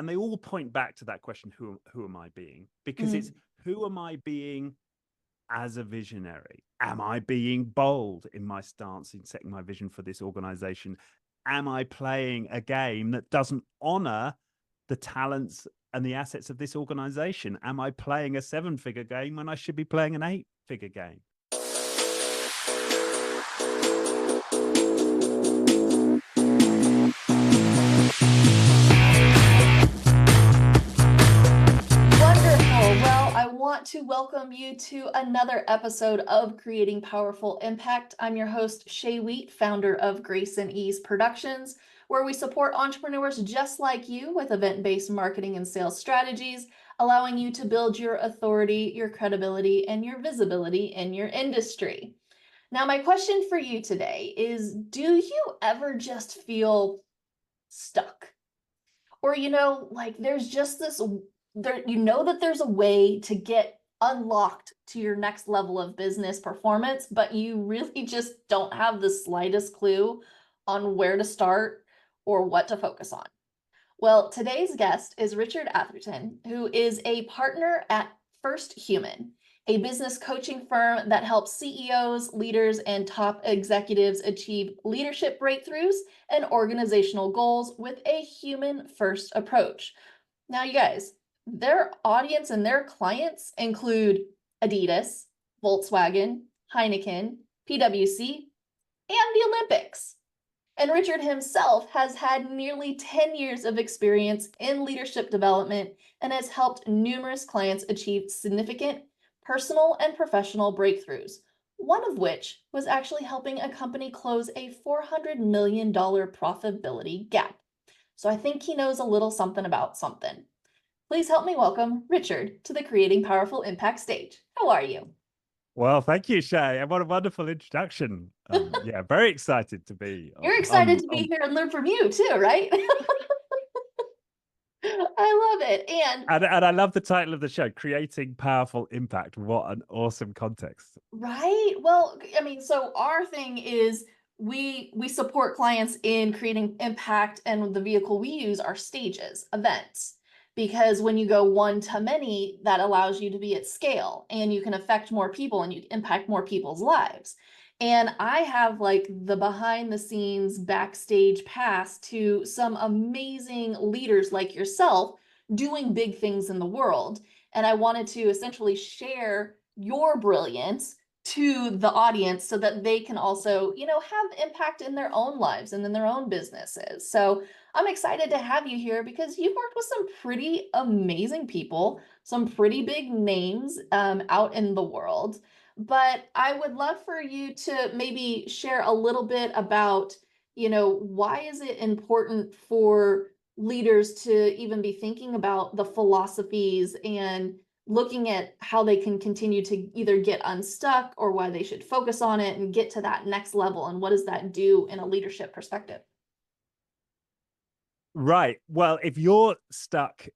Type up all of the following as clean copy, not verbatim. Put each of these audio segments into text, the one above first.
And they all point back to that question, who am I being? Because Mm. it's, who am I being as a visionary? Am I being bold in my stance in setting my vision for this organization? Am I playing a game that doesn't honor the talents and the assets of this organization? Am I playing a 7-figure game when I should be playing an 8-figure game? Well, I want to welcome you to another episode of Creating Powerful Impact. I'm your host, Shay Wheat, founder of Grace and Ease Productions, where we support entrepreneurs just like you with event-based marketing and sales strategies, allowing you to build your authority, your credibility, and your visibility in your industry. Now, my question for you today is, do you ever just feel stuck? Or, like there's just this, that there's a way to get unlocked to your next level of business performance, but you really just don't have the slightest clue on where to start or what to focus on. Well, today's guest is Richard Atherton, who is a partner at First Human, a business coaching firm that helps CEOs, leaders, and top executives achieve leadership breakthroughs and organizational goals with a human-first approach. Now, you guys, their audience and their clients include Adidas, Volkswagen, Heineken, PwC, and the Olympics. And Richard himself has had nearly 10 years of experience in leadership development and has helped numerous clients achieve significant personal and professional breakthroughs, one of which was actually helping a company close a $400 million profitability gap. So I think he knows a little something about something. Please help me welcome Richard to the Creating Powerful Impact stage. How are you? Well, thank you, Shay. And what a wonderful introduction. Yeah, very excited to be You're excited to be here and learn from you too, right? I love it. and I love the title of the show, Creating Powerful Impact. What an awesome context. Right. Well, I mean, so our thing is we support clients in creating impact, and the vehicle we use are stages, events. Because when you go one to many, that allows you to be at scale and you can affect more people and you impact more people's lives. And I have like the behind the scenes backstage pass to some amazing leaders like yourself doing big things in the world. And I wanted to essentially share your brilliance to the audience so that they can also, have impact in their own lives and in their own businesses. So I'm excited to have you here because you've worked with some pretty amazing people, some pretty big names out in the world. But I would love for you to maybe share a little bit about, why is it important for leaders to even be thinking about the philosophies and looking at how they can continue to either get unstuck or why they should focus on it and get to that next level, and what does that do in a leadership perspective? Right. Well, if you're stuck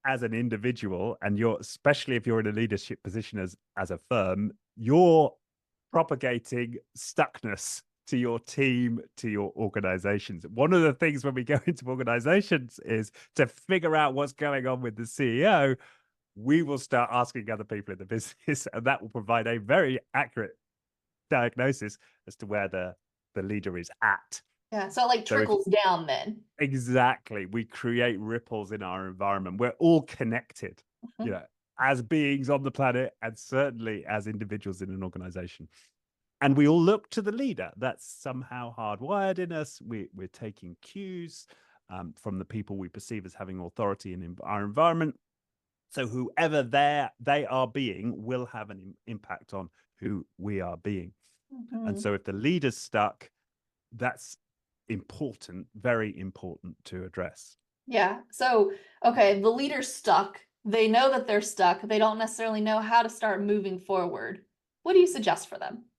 as an individual, and especially if you're in a leadership position as a firm, you're propagating stuckness to your team, to your organizations. One of the things when we go into organizations is to figure out what's going on with the CEO. We will start asking other people in the business, and that will provide a very accurate diagnosis as to where the leader is at. Yeah, so it like So if trickles down then. exactly, we create ripples in our environment. We're all connected, Mhm. as beings on the planet, and certainly as individuals in an organization. And we all look to the leader. That's somehow hardwired in us. We're taking cues from the people we perceive as having authority in our environment. So whoever they are being will have an impact on who we are being. And Mhm. so if the leader's stuck, that's important, very important to address. Yeah. So, okay, the leader's stuck. They know that they're stuck. They don't necessarily know how to start moving forward. What do you suggest for them?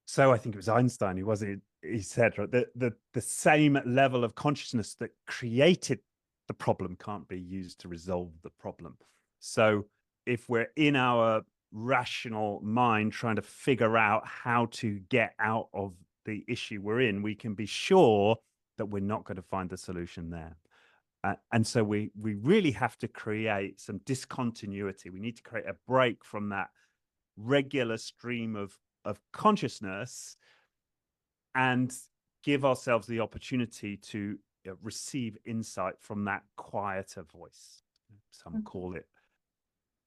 So I think it was Einstein who was it. He said, right, the same level of consciousness that created the problem can't be used to resolve the problem. So if we're in our rational mind trying to figure out how to get out of the issue we're in, we can be sure that we're not going to find the solution there. And so we really have to create some discontinuity. We need to create a break from that regular stream of consciousness and give ourselves the opportunity to receive insight from that quieter voice. Some call it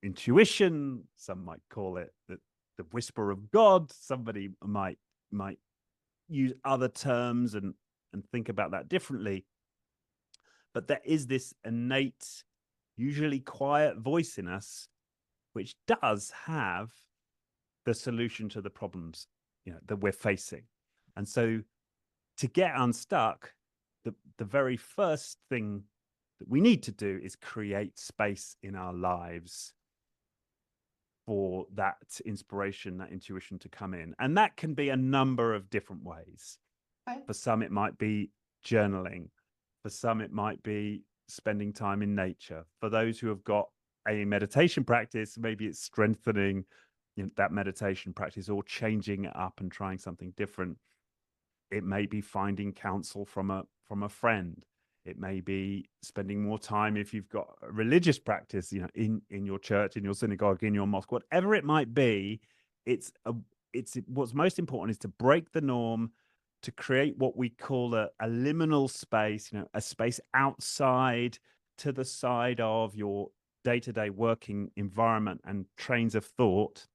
intuition, some might call it the whisper of God. Somebody might use other terms and think about that differently. But there is this innate, usually quiet voice in us, which does have the solution to the problems, that we're facing. And so to get unstuck, the very first thing that we need to do is create space in our lives for that inspiration, that intuition to come in. And that can be a number of different ways. Right. For some, it might be journaling. For some, it might be spending time in nature. For those who have got a meditation practice, maybe it's strengthening that meditation practice or changing it up and trying something different. It may be finding counsel from a friend. It may be spending more time, if you've got a religious practice, in your church, in your synagogue, in your mosque, whatever it might be. It's what's most important is to break the norm, to create what we call a liminal space, a space outside to the side of your day-to-day working environment and trains of thought,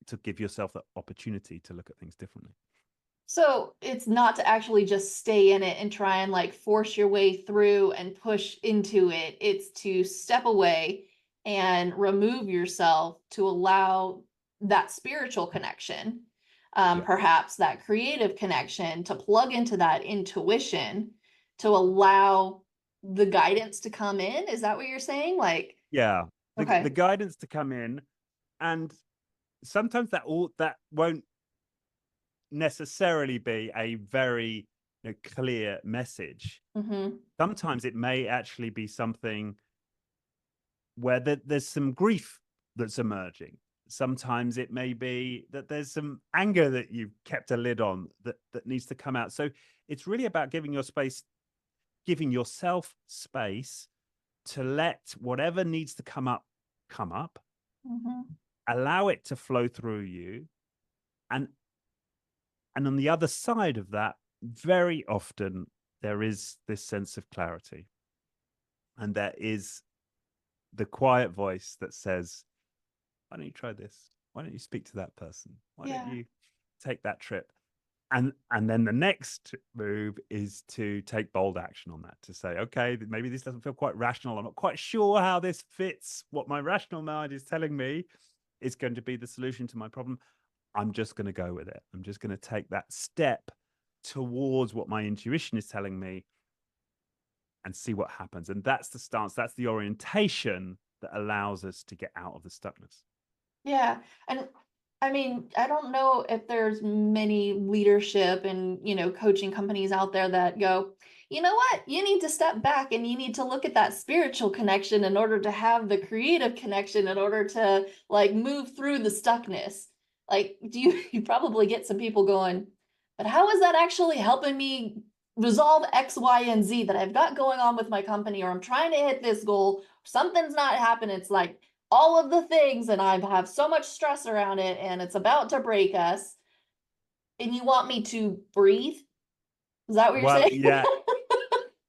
to give yourself the opportunity to look at things differently. So it's not to actually just stay in it and try and like force your way through and push into it. It's to step away and remove yourself to allow that spiritual connection, perhaps that creative connection, to plug into that intuition, to allow the guidance to come in. Is that what you're saying? Like, yeah, okay. the guidance to come in. And sometimes that won't necessarily be a very clear message. Mm-hmm. Sometimes it may actually be something where there's some grief that's emerging. Sometimes it may be that there's some anger that you've kept a lid on that needs to come out. So it's really about giving yourself space to let whatever needs to come up, Mm-hmm. allow it to flow through you. And on the other side of that, very often there is this sense of clarity. And there is the quiet voice that says, why don't you try this? Why don't you speak to that person? Why don't you take that trip? And then the next move is to take bold action on that, to say, okay, maybe this doesn't feel quite rational. I'm not quite sure how this fits what my rational mind is telling me is going to be the solution to my problem. I'm just going to go with it. I'm just going to take that step towards what my intuition is telling me and see what happens. And that's the stance, that's the orientation that allows us to get out of the stuckness. Yeah. And I mean, I don't know if there's many leadership and, coaching companies out there that go, you know what, you need to step back and you need to look at that spiritual connection in order to have the creative connection in order to like move through the stuckness. Like, you probably get some people going, but how is that actually helping me resolve X, Y, and Z that I've got going on with my company, or I'm trying to hit this goal, something's not happening. It's like, all of the things, and I have so much stress around it, and it's about to break us. And you want me to breathe? Is that what you're saying? Yeah,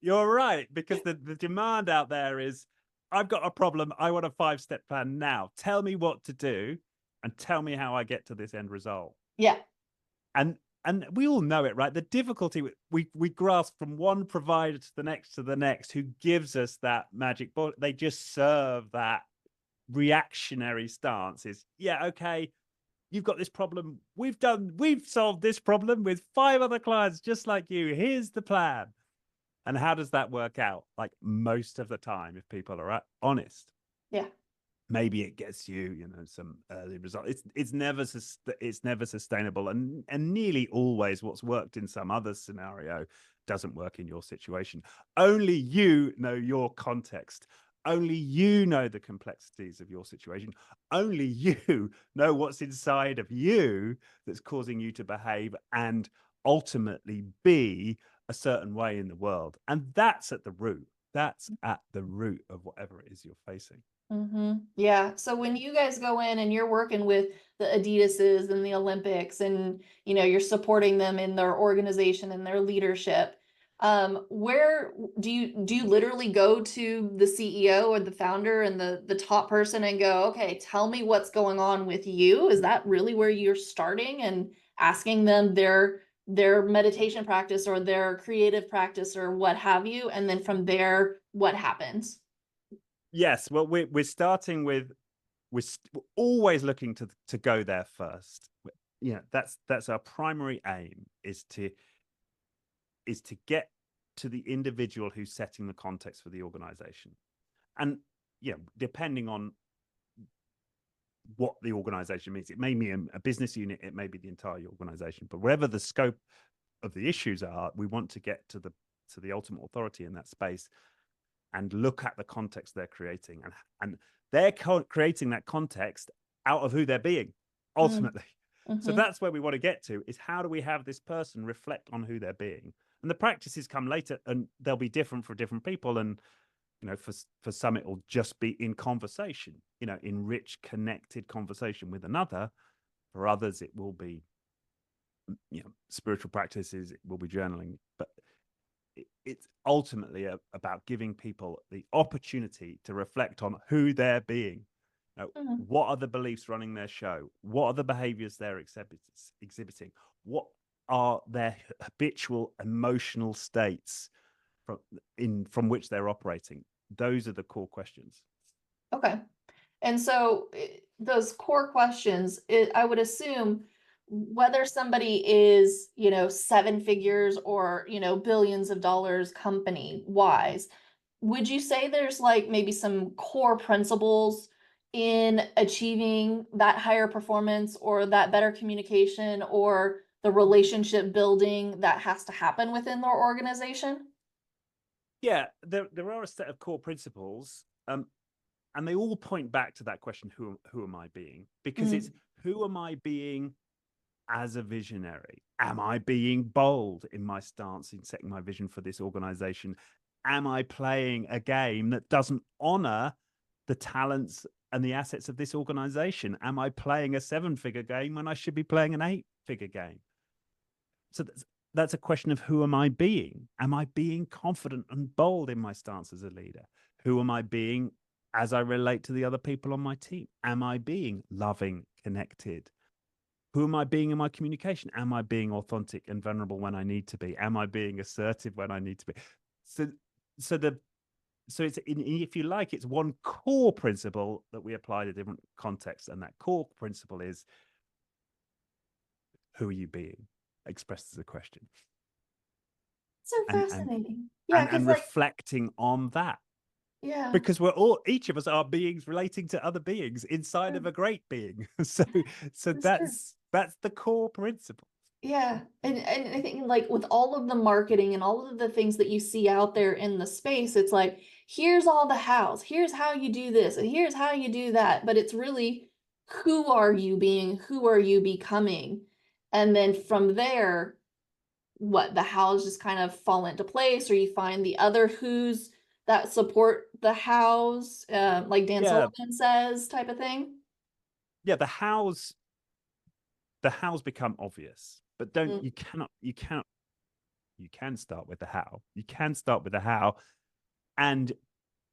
you're right, because the demand out there is, I've got a problem. I want a 5-step plan now. Tell me what to do and tell me how I get to this end result. Yeah. And we all know it, right? The difficulty, we grasp from one provider to the next, who gives us that magic bullet. They just serve that reactionary stance. Is, yeah, okay, you've got this problem. We've solved this problem with 5 other clients just like you. Here's the plan. And how does that work out? Like, most of the time, if people are honest, Yeah. maybe it gets you, some early result. It's never sustainable, and nearly always what's worked in some other scenario doesn't work in your situation. Only you know your context. Only you know the complexities of your situation. Only you know what's inside of you that's causing you to behave and ultimately be a certain way in the world. And that's at the root. That's at the root of whatever it is you're facing. Yeah. So when you guys go in and you're working with the Adidases and the Olympics and you're supporting them in their organization and their leadership, where do you literally go to the CEO or the founder and the top person and go, okay, tell me what's going on with you? Is that really where you're starting and asking them their meditation practice or their creative practice or what have you? And then from there, what happens? Yes, well, we're starting with we're always looking to go there first. That's our primary aim, is to get to the individual who's setting the context for the organization. And depending on what the organization means, it may be a business unit, it may be the entire organization, but wherever the scope of the issues are, we want to get to the ultimate authority in that space and look at the context they're creating, and they're creating that context out of who they're being ultimately. So that's where we want to get to, is how do we have this person reflect on who they're being? And the practices come later, and they'll be different for different people. And for some it'll just be in conversation, in rich, connected conversation with another. For others it will be spiritual practices, it will be journaling. But it's ultimately about giving people the opportunity to reflect on who they're being. What are the beliefs running their show? What are the behaviors they're exhibiting? What are their habitual emotional states from which they're operating? Those are the core questions. Okay. And so those core questions, I would assume, whether somebody is, seven figures or, billions of dollars company wise, would you say there's like maybe some core principles in achieving that higher performance or that better communication or the relationship building that has to happen within their organization? Yeah, there are a set of core principles, and they all point back to that question: who am I being? Because it's, who am I being as a visionary? Am I being bold in my stance in setting my vision for this organization? Am I playing a game that doesn't honor the talents and the assets of this organization? Am I playing a 7-figure game when I should be playing an 8-figure game? So that's a question of, who am I being? Am I being confident and bold in my stance as a leader? Who am I being as I relate to the other people on my team? Am I being loving, connected? Who am I being in my communication? Am I being authentic and vulnerable when I need to be? Am I being assertive when I need to be? So it's, if you like, it's one core principle that we apply to different contexts, and that core principle is, who are you being? Expressed as a question. So fascinating. And reflecting on that. Yeah. Because each of us are beings relating to other beings inside of a great being. So that's the core principle. Yeah. And I think, like, with all of the marketing and all of the things that you see out there in the space, it's like, here's all the hows, here's how you do this, and here's how you do that. But it's really, who are you being? Who are you becoming? And then from there, the hows just kind of fall into place, or you find the other who's that support the hows, like Dan Sullivan says, type of thing. Yeah, the hows become obvious, but you can start with the how. You can start with the how, and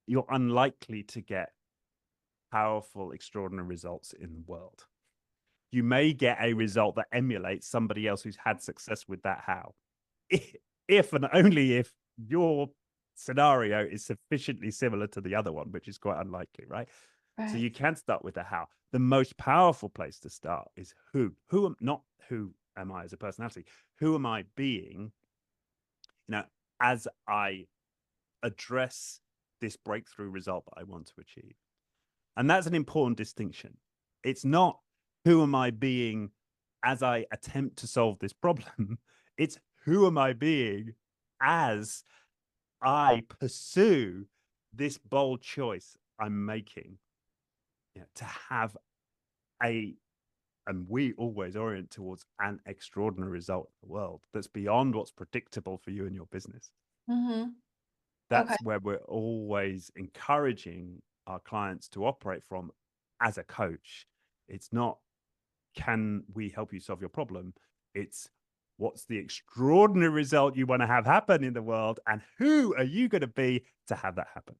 you're unlikely to get powerful, extraordinary results in the world. You may get a result that emulates somebody else who's had success with that how, if and only if your scenario is sufficiently similar to the other one, which is quite unlikely, right? So you can start with the how. The most powerful place to start is who. Not who am I as a personality. Who am I being, as I address this breakthrough result that I want to achieve? And that's an important distinction. It's not, who am I being as I attempt to solve this problem? It's, who am I being as I pursue this bold choice I'm making, to have and we always orient towards an extraordinary result in the world that's beyond what's predictable for you and your business. Okay. That's where we're always encouraging our clients to operate from as a coach. It's not, can we help you solve your problem? It's, what's the extraordinary result you want to have happen in the world, and who are you going to be to have that happen?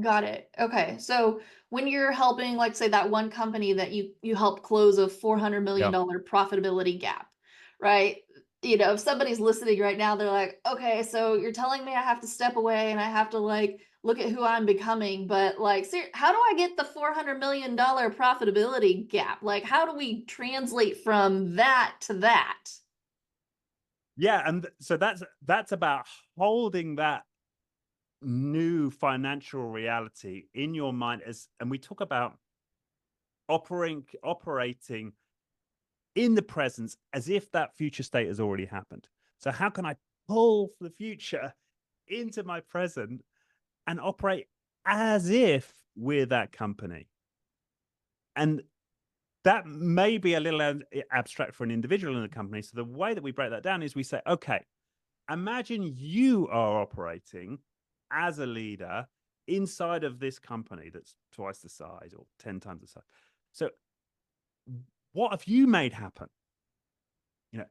Got it. Okay. So when you're helping, like say that one company that you helped close a $400 Yeah. million profitability gap, right? You know, if somebody's listening right now, they're like, okay, so you're telling me I have to step away and I have to like look at who I'm becoming, but like, how do I get the $400 million profitability gap? Like, how do we translate from that to that? Yeah. And so that's about holding that new financial reality in your mind, as, and we talk about operating in the presence as if that future state has already happened. So how can I pull the future into my present and operate as if we're that company? And that may be a little abstract for an individual in the company. So the way that we break that down is we say, okay, imagine you are operating as a leader inside of this company that's twice the size or 10 times the size. So what have you made happen?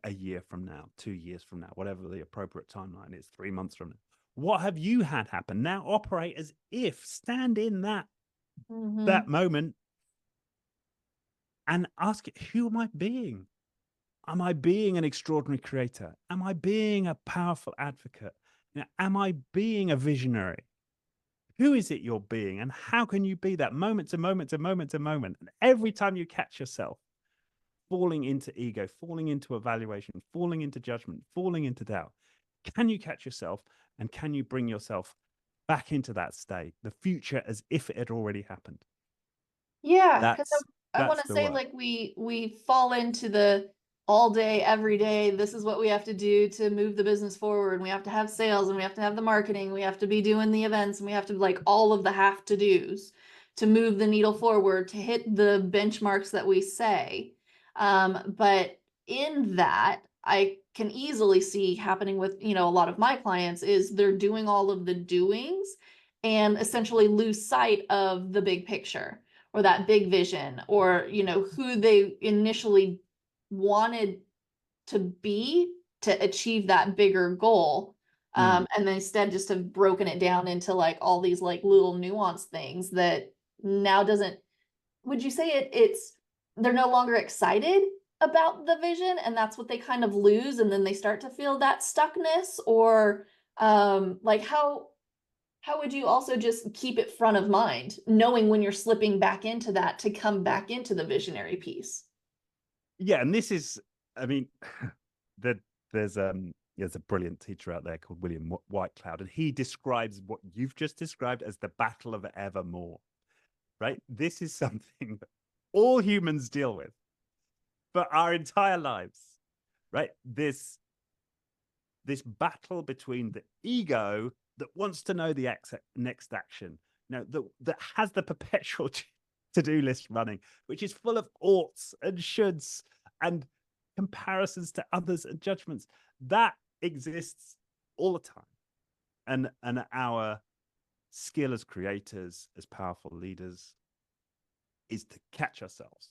A year from now, 2 years from now, whatever the appropriate timeline is, 3 months from now. What have you had happen? Now operate as if, stand in that moment and ask it, who am I being? Am I being an extraordinary creator? Am I being a powerful advocate? Am I being a visionary? Who is it you're being? And how can you be that moment to moment to moment to moment? And every time you catch yourself falling into ego, falling into evaluation, falling into judgment, falling into doubt, can you catch yourself and can you bring yourself back into that state, the future as if it had already happened? Yeah, because I want That's to the say work. like we fall into the all day, every day, this is what we have to do to move the business forward. And we have to have sales and we have to have the marketing, we have to be doing the events, and we have to like all of the have to do's to move the needle forward, to hit the benchmarks that we say. But in that, I can easily see happening with, a lot of my clients is they're doing all of the doings and essentially lose sight of the big picture or that big vision, or who they initially wanted to be to achieve that bigger goal. And they instead just have broken it down into like all these like little nuanced things that now doesn't, would you say it's they're no longer excited about the vision, and that's what they kind of lose, and then they start to feel that stuckness? Or like how would you also just keep it front of mind, knowing when you're slipping back into that to come back into the visionary piece? Yeah, and this is, I mean, that there's a brilliant teacher out there called William Whitecloud, and he describes what you've just described as the battle of evermore. Right? This is something that all humans deal with for our entire lives. Right? This battle between the ego that wants to know the next action, that has the perpetual to-do list running, which is full of oughts and shoulds and comparisons to others and judgments. That exists all the time. And our skill as creators, as powerful leaders, is to catch ourselves.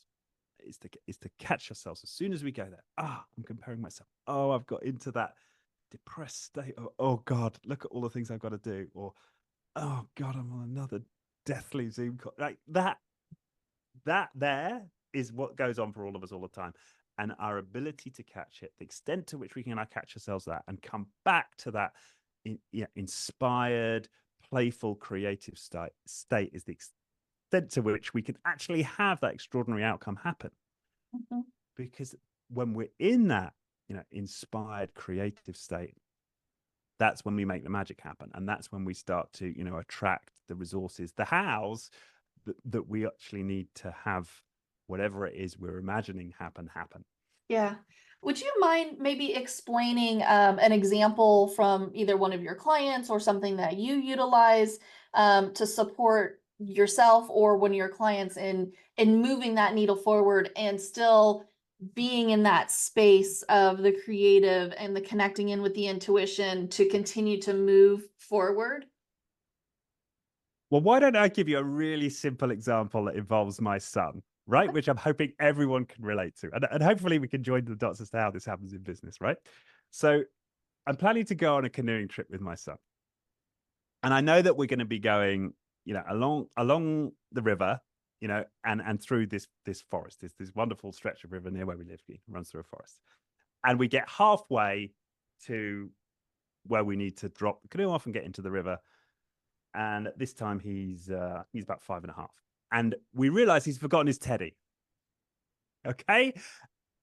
Is to catch ourselves as soon as we go there. I'm comparing myself. I've got into that depressed state. Oh God, look at all the things I've got to do. Or, oh God, I'm on another deathly Zoom call. Like that there is what goes on for all of us all the time. And our ability to catch it, the extent to which we can catch ourselves that and come back to that inspired, playful, creative state is the extent to which we can actually have that extraordinary outcome happen. Because when we're in that, inspired, creative state, that's when we make the magic happen. And that's when we start to, attract the resources, the hows that we actually need to have whatever it is we're imagining happen. Yeah. Would you mind maybe explaining an example from either one of your clients or something that you utilize to support yourself or one of your clients in moving that needle forward and still being in that space of the creative and the connecting in with the intuition to continue to move forward? Well, why don't I give you a really simple example that involves my son, right? Which I'm hoping everyone can relate to. And hopefully we can join the dots as to how this happens in business, right? So I'm planning to go on a canoeing trip with my son. And I know that we're going to be going, along the river, and through this forest. There's this wonderful stretch of river near where we live. It runs through a forest. And we get halfway to where we need to drop the canoe off and get into the river. And at this time he's about 5.5. And we realize he's forgotten his teddy. Okay.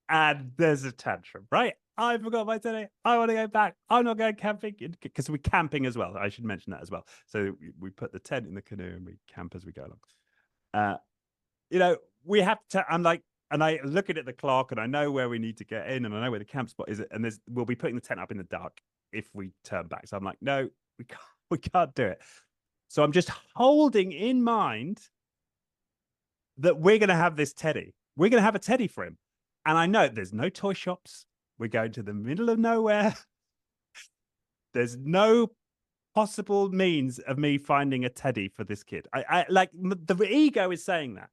And there's a tantrum, right? I forgot my teddy. I want to go back. I'm not going camping because we're camping as well. I should mention that as well. So we put the tent in the canoe and we camp as we go along. We have to. I'm like, and I looking at the clock and I know where we need to get in and I know where the camp spot is. And we'll be putting the tent up in the dark if we turn back. So I'm like, no, we can't do it. So I'm just holding in mind that we're going to have this teddy. We're going to have a teddy for him. And I know there's no toy shops. We're going to the middle of nowhere. There's no possible means of me finding a teddy for this kid. I like the ego is saying that.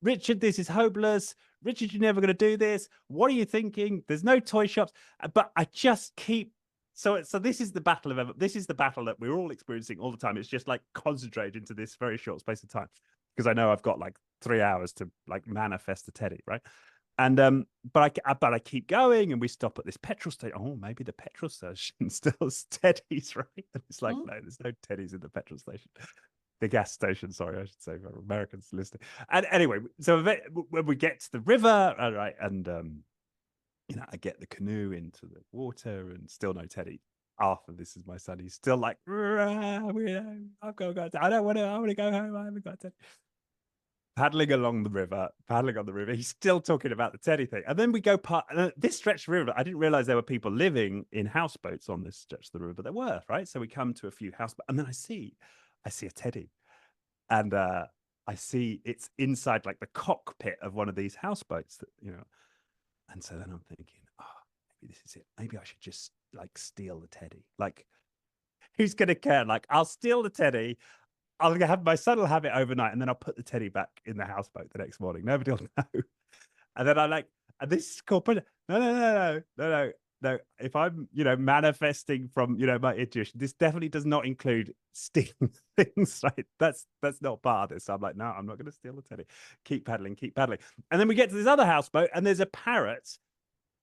Richard, this is hopeless. Richard, you're never going to do this. What are you thinking? There's no toy shops. But I just keep. So this is the battle that we're all experiencing all the time. It's just like concentrated into this very short space of time because I know I've got like 3 hours to like manifest a teddy, right? And but I keep going, and we stop at this petrol station. Oh, maybe the petrol station still has teddies, right? And it's like, no, there's no teddies in the petrol station. The gas station, sorry, I should say, for Americans listening. And anyway, so when we get to the river, all right, and I get the canoe into the water, and still no teddy. Arthur, this is my son. He's still like, I've got to go. I don't want to. I want to go home. I haven't got a teddy. Paddling along the river, paddling on the river. He's still talking about the teddy thing. And then we go this stretch of river. I didn't realize there were people living in houseboats on this stretch of the river, but there were, right? So we come to a few houseboats, and then I see a teddy. And I see it's inside like the cockpit of one of these houseboats that, And so then I'm thinking, maybe this is it. Maybe I should just like steal the teddy. Like, who's going to care? Like, I'll steal the teddy. I'll have my son will have it overnight, and then I'll put the teddy back in the houseboat the next morning. Nobody will know. And then I like, and this is called no. If I'm, manifesting from, my intuition, this definitely does not include stealing things. Right? That's not part of this. So I'm like, no, I'm not going to steal the teddy. Keep paddling. And then we get to this other houseboat, and there's a parrot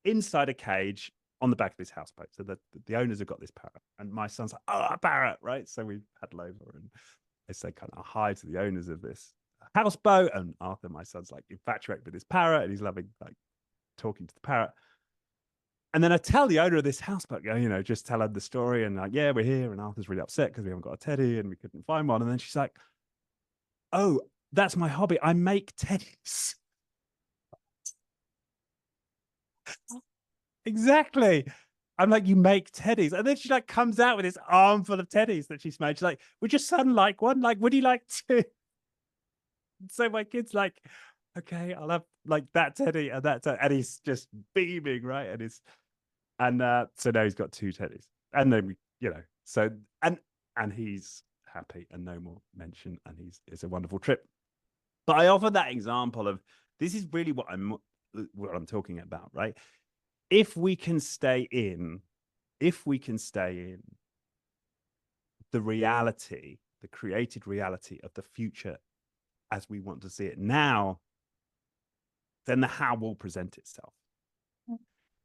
inside a cage on the back of this houseboat. So the owners have got this parrot, and my son's like, oh, a parrot, right? So we paddle over and I say kind of hi to the owners of this houseboat, and Arthur, my son's like infatuated with this parrot, and he's loving like talking to the parrot. And then I tell the owner of this houseboat, just tell her the story, and like, yeah, we're here, and Arthur's really upset because we haven't got a teddy and we couldn't find one. And then she's like, oh, that's my hobby. I make teddies. Exactly. I'm like, you make teddies. And then she like comes out with this armful of teddies that she's made. She's like, would your son like one? Like, would he like to? So my kid's like, okay, I'll have like that teddy and that teddy. And he's just beaming, right? And so now he's got 2 teddies. And then so and he's happy and no more mention. And it's a wonderful trip. But I offer that example of this is really what I'm talking about, right? If we can stay in the reality, the created reality of the future as we want to see it now, then the how will present itself.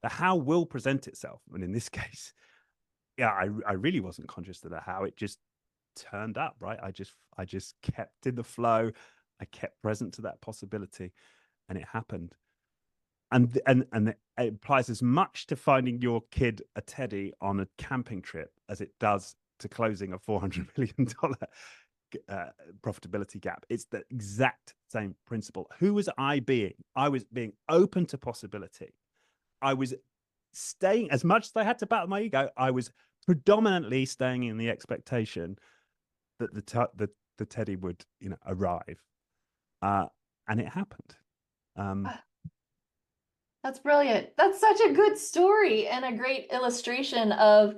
The how will present itself. And in this case, I really wasn't conscious of the how. It just turned up, right? I just kept in the flow. I kept present to that possibility, and it happened. And it applies as much to finding your kid a teddy on a camping trip as it does to closing a $400 million profitability gap. It's the exact same principle. Who was I being? I was being open to possibility. I was staying, as much as I had to battle my ego, I was predominantly staying in the expectation that the teddy would arrive, and it happened. That's brilliant. That's such a good story and a great illustration of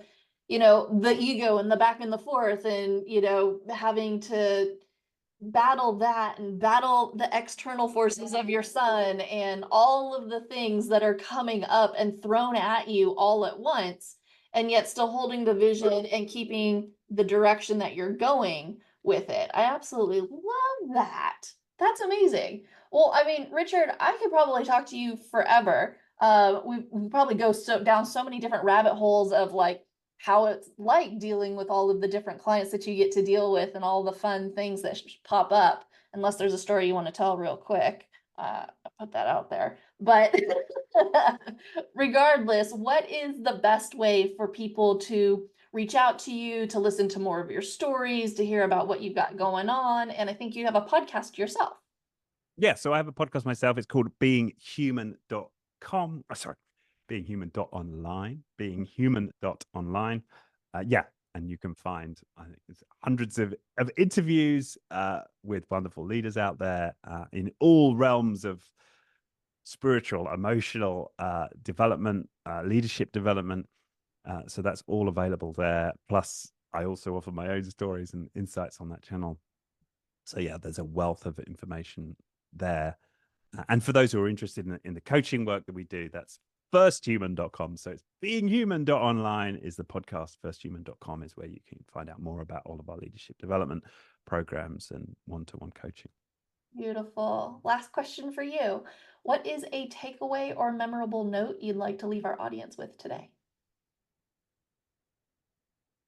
the ego and the back and the forth, and, having to battle that and battle the external forces of your son and all of the things that are coming up and thrown at you all at once, and yet still holding the vision and keeping the direction that you're going with it. I absolutely love that. That's amazing. Well, I mean, Richard, I could probably talk to you forever. We probably go down so many different rabbit holes of like how it's like dealing with all of the different clients that you get to deal with and all the fun things that pop up, unless there's a story you want to tell real quick. I'll put that out there. But regardless, what is the best way for people to reach out to you, to listen to more of your stories, to hear about what you've got going on? And I think you have a podcast yourself. Yeah, so I have a podcast myself. It's called beinghuman.com. Beinghuman.online. Beinghuman.online. Yeah, and you can find, I think, it's hundreds of interviews with wonderful leaders out there in all realms of spiritual, emotional development, leadership development. So that's all available there. Plus, I also offer my own stories and insights on that channel. So yeah, there's a wealth of information there. And for those who are interested in the coaching work that we do, that's firsthuman.com. So it's beinghuman.online is the podcast. Firsthuman.com is where you can find out more about all of our leadership development programs and one-to-one coaching. Beautiful. Last question for you. What is a takeaway or memorable note you'd like to leave our audience with today?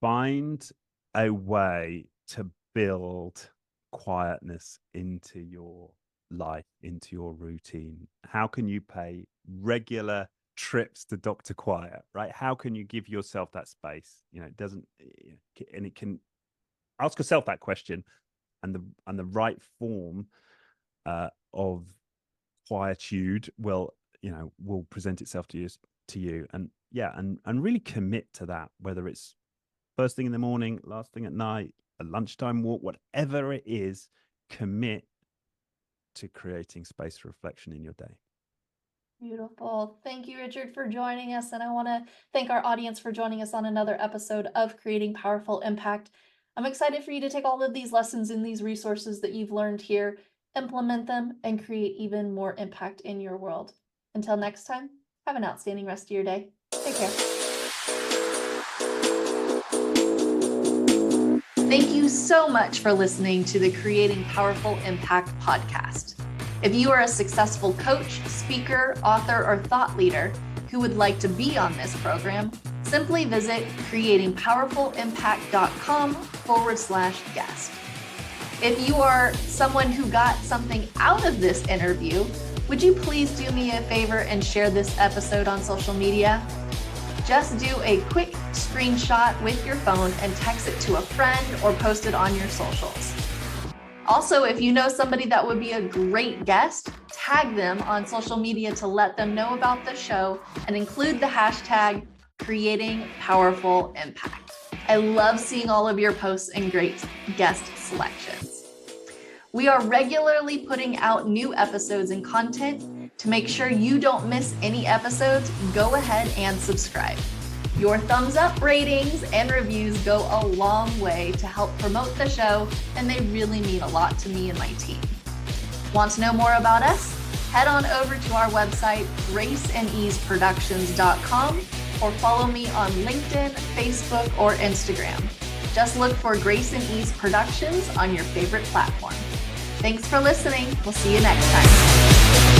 Find a way to build quietness into your life, into your routine. How can you pay regular trips to Dr. Quiet, right? How can you give yourself that space? It doesn't, and it can ask yourself that question, and the right form of quietude will present itself to you, and really commit to that, whether it's first thing in the morning, last thing at night, a lunchtime walk, whatever it is. Commit to creating space for reflection in your day. Beautiful. Thank you, Richard, for joining us. And I want to thank our audience for joining us on another episode of Creating Powerful Impact. I'm excited for you to take all of these lessons and these resources that you've learned here, implement them, and create even more impact in your world. Until next time, have an outstanding rest of your day. Take care. Thank you so much for listening to the Creating Powerful Impact podcast. If you are a successful coach, speaker, author, or thought leader who would like to be on this program, simply visit creatingpowerfulimpact.com/guest. If you are someone who got something out of this interview, would you please do me a favor and share this episode on social media? Just do a quick screenshot with your phone and text it to a friend or post it on your socials. Also, if you know somebody that would be a great guest, tag them on social media to let them know about the show and include the hashtag Creating Powerful Impact. I love seeing all of your posts and great guest selections. We are regularly putting out new episodes and content. To make sure you don't miss any episodes, go ahead and subscribe. Your thumbs up, ratings, and reviews go a long way to help promote the show, and they really mean a lot to me and my team. Want to know more about us? Head on over to our website, graceandeaseproductions.com, or follow me on LinkedIn, Facebook, or Instagram. Just look for Grace and Ease Productions on your favorite platform. Thanks for listening. We'll see you next time.